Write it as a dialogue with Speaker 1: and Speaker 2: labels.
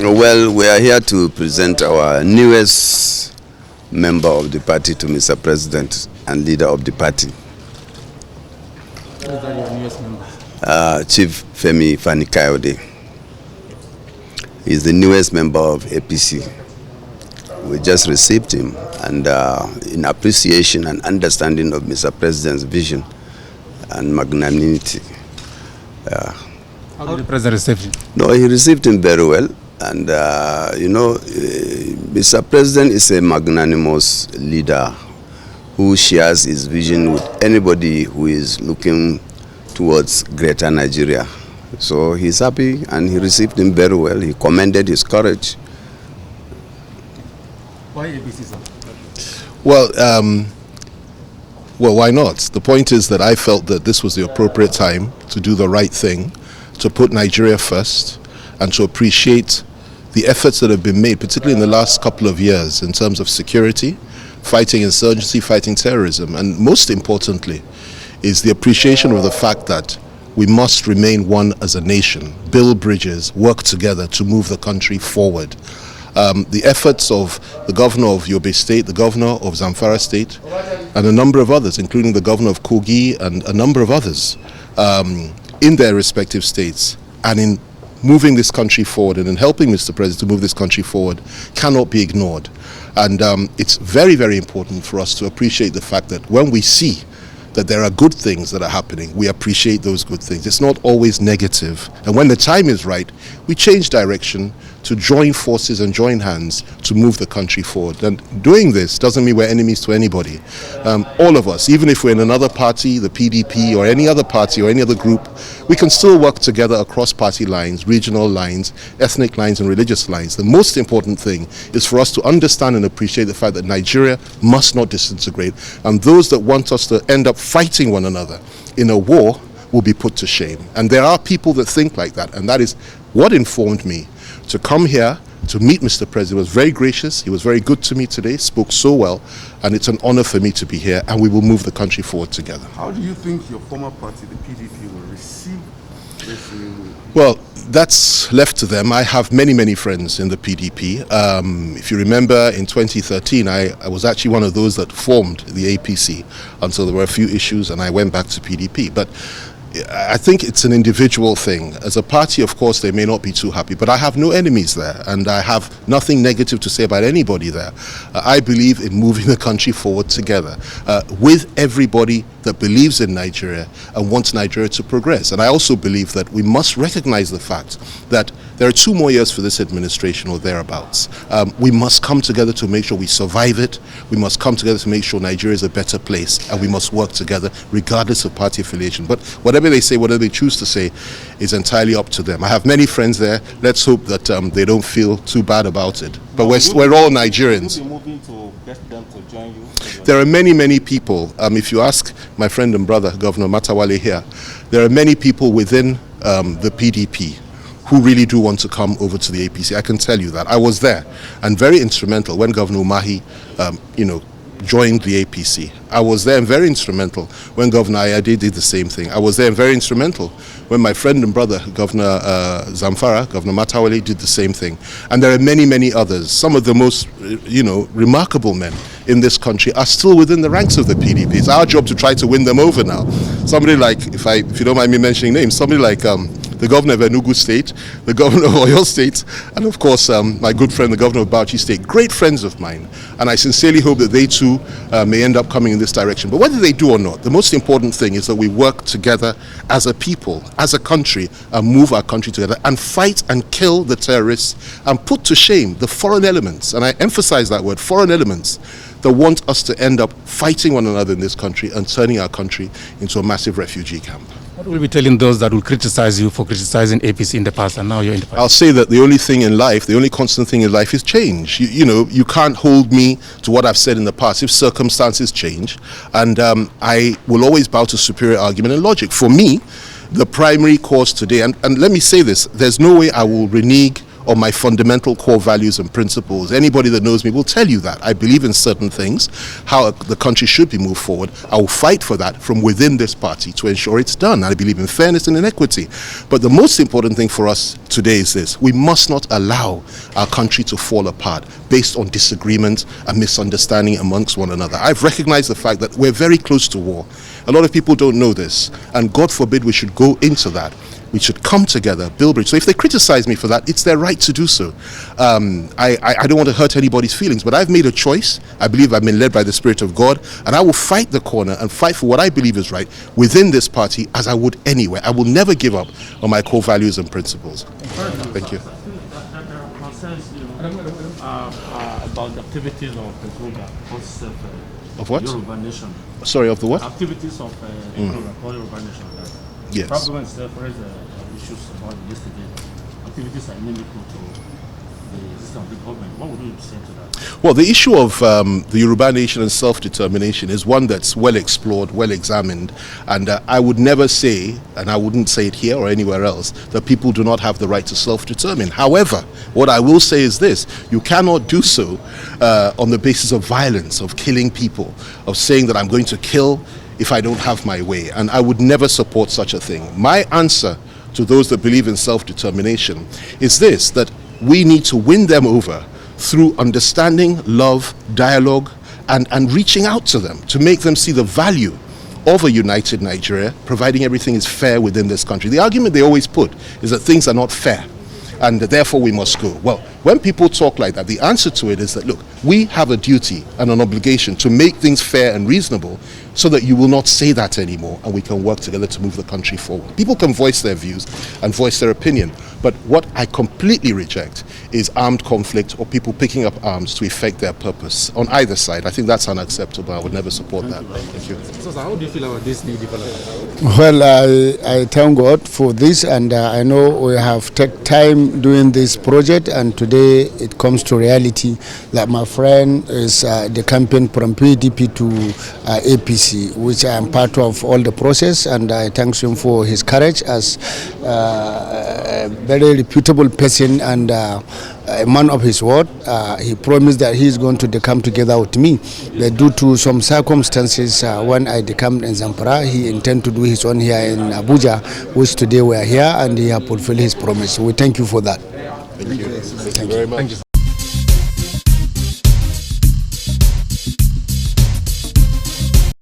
Speaker 1: Well, we are here to present our newest member of the party to Mr. President and leader of the party.
Speaker 2: Who is that your newest member?
Speaker 1: Chief Femi Fani-Kayode. He's the newest member of APC. We just received him, and in appreciation and understanding of Mr. President's vision and magnanimity.
Speaker 2: How did the President receive him?
Speaker 1: No, he received him very well. And, Mr. President is a magnanimous leader who shares his vision with anybody who is looking towards greater Nigeria. So he's happy, and he received him very well. He commended his courage.
Speaker 2: Why APC, sir?
Speaker 3: Well, why not? The point is that I felt that this was the appropriate time to do the right thing, to put Nigeria first, and to appreciate the efforts that have been made, particularly in the last couple of years, in terms of security, fighting insurgency, fighting terrorism, and most importantly is the appreciation of the fact that we must remain one as a nation, build bridges, work together to move the country forward. The efforts of the governor of Yobe State, the governor of Zamfara State, and a number of others, including the governor of Kogi and a number of others, in their respective states, and in moving this country forward and in helping Mr. President to move this country forward, cannot be ignored. And it's very, very important for us to appreciate the fact that when we see that there are good things that are happening, we appreciate those good things. It's not always negative. And when the time is right, we change direction to join forces and join hands to move the country forward. And doing this doesn't mean we're enemies to anybody. All of us, even if we're in another party, the PDP or any other party or any other group, we can still work together across party lines, regional lines, ethnic lines and religious lines. The most important thing is for us to understand and appreciate the fact that Nigeria must not disintegrate, and those that want us to end up fighting one another in a war will be put to shame. And there are people that think like that, and that is what informed me to come here to meet Mr. President. He was very gracious, he was very good to me today, spoke so well, and it's an honor for me to be here, and we will move the country forward together.
Speaker 4: How do you think your former party, the PDP, will receive this new?
Speaker 3: Well, that's left to them. I have many, many friends in the PDP. If you remember, in 2013, I was actually one of those that formed the APC until there were a few issues and I went back to PDP. But I think it's an individual thing. As a party, of course, they may not be too happy, but I have no enemies there, and I have nothing negative to say about anybody there. I believe in moving the country forward together with everybody that believes in Nigeria and wants Nigeria to progress. And I also believe that we must recognize the fact that there are 2 more years for this administration or thereabouts. We must come together to make sure we survive it. We must come together to make sure Nigeria is a better place, and we must work together regardless of party affiliation. But whatever they say, whatever they choose to say, is entirely up to them. I have many friends there. Let's hope that they don't feel too bad about it. But we're all Nigerians.
Speaker 2: Will you be moving to get them to join you?
Speaker 3: There are many, many people. If you ask my friend and brother, Governor Matawale here, there are many people within the PDP who really do want to come over to the APC. I can tell you that. I was there and very instrumental when Governor Umahi, joined the APC. I was there and very instrumental when Governor Ayade did the same thing. I was there and very instrumental when my friend and brother, Governor Zamfara, Governor Matawale, did the same thing. And there are many, many others. Some of the most, remarkable men in this country are still within the ranks of the PDP. It's our job to try to win them over now. Somebody like, if you don't mind me mentioning names, somebody like the governor of Enugu State, the governor of Oyo State, and of course my good friend, the governor of Bauchi State, great friends of mine. And I sincerely hope that they too may end up coming in this direction. But whether they do or not, the most important thing is that we work together as a people, as a country, and move our country together and fight and kill the terrorists and put to shame the foreign elements, and I emphasize that word, foreign elements, that want us to end up fighting one another in this country and turning our country into a massive refugee camp.
Speaker 2: What will you be telling those that will criticize you for criticizing APC in the past and now you're in the past?
Speaker 3: I'll say that the only thing in life, the only constant thing in life is change. You can't hold me to what I've said in the past if circumstances change. And I will always bow to superior argument and logic. For me, the primary cause today, and let me say this, there's no way I will renege on my fundamental core values and principles. Anybody that knows me will tell you that. I believe in certain things, how the country should be moved forward. I will fight for that from within this party to ensure it's done. I believe in fairness and in equity. But the most important thing for us today is this: we must not allow our country to fall apart based on disagreement and misunderstanding amongst one another. I've recognized the fact that we're very close to war. A lot of people don't know this, and God forbid we should go into that. We should come together, build bridge. So if they criticize me for that, it's their right to do so. I don't want to hurt anybody's feelings, but I've made a choice. I believe I've been led by the Spirit of God, and I will fight the corner and fight for what I believe is right within this party, as I would anywhere. I will never give up on my core values and principles. Thank you.
Speaker 5: There are concerns, about the activities of the group
Speaker 3: Of what?
Speaker 5: Yoruba Nation.
Speaker 3: Sorry, of the what?
Speaker 5: Activities of Yoruba Nation.
Speaker 3: Yes.
Speaker 5: The government itself raised issues about yesterday. Activities are inimical to the system of the government. What would you say to that?
Speaker 3: Well, the issue of the Yoruba nation and self-determination is one that's well explored, well examined, and I would never say, and I wouldn't say it here or anywhere else, that people do not have the right to self-determine. However, what I will say is this: you cannot do so on the basis of violence, of killing people, of saying that I'm going to kill if I don't have my way, and I would never support such a thing. My answer to those that believe in self-determination is this: that we need to win them over through understanding, love, dialogue, and reaching out to them to make them see the value of a united Nigeria, providing everything is fair within this country. The argument they always put is that things are not fair, and therefore we must go. Well, when people talk like that, the answer to it is that, look, we have a duty and an obligation to make things fair and reasonable, so that you will not say that anymore, and we can work together to move the country forward. People can voice their views and voice their opinion, but what I completely reject is armed conflict or people picking up arms to effect their purpose on either side. I think that's unacceptable. I would never support that. Thank you.
Speaker 2: So how do you feel about this new development?
Speaker 6: Well, I thank God for this, and I know we have taken time doing this project, and today it comes to reality that my friend is the campaign from PDP to APC, which I am part of all the process, and I thank him for his courage as a very reputable person and a man of his word. He promised that he is going to come together with me. But due to some circumstances, when I decamped in Zamfara, he intended to do his own here in Abuja, which today we are here, and he has fulfilled his promise. So we thank you for that.
Speaker 3: Thank you. Thank you very much.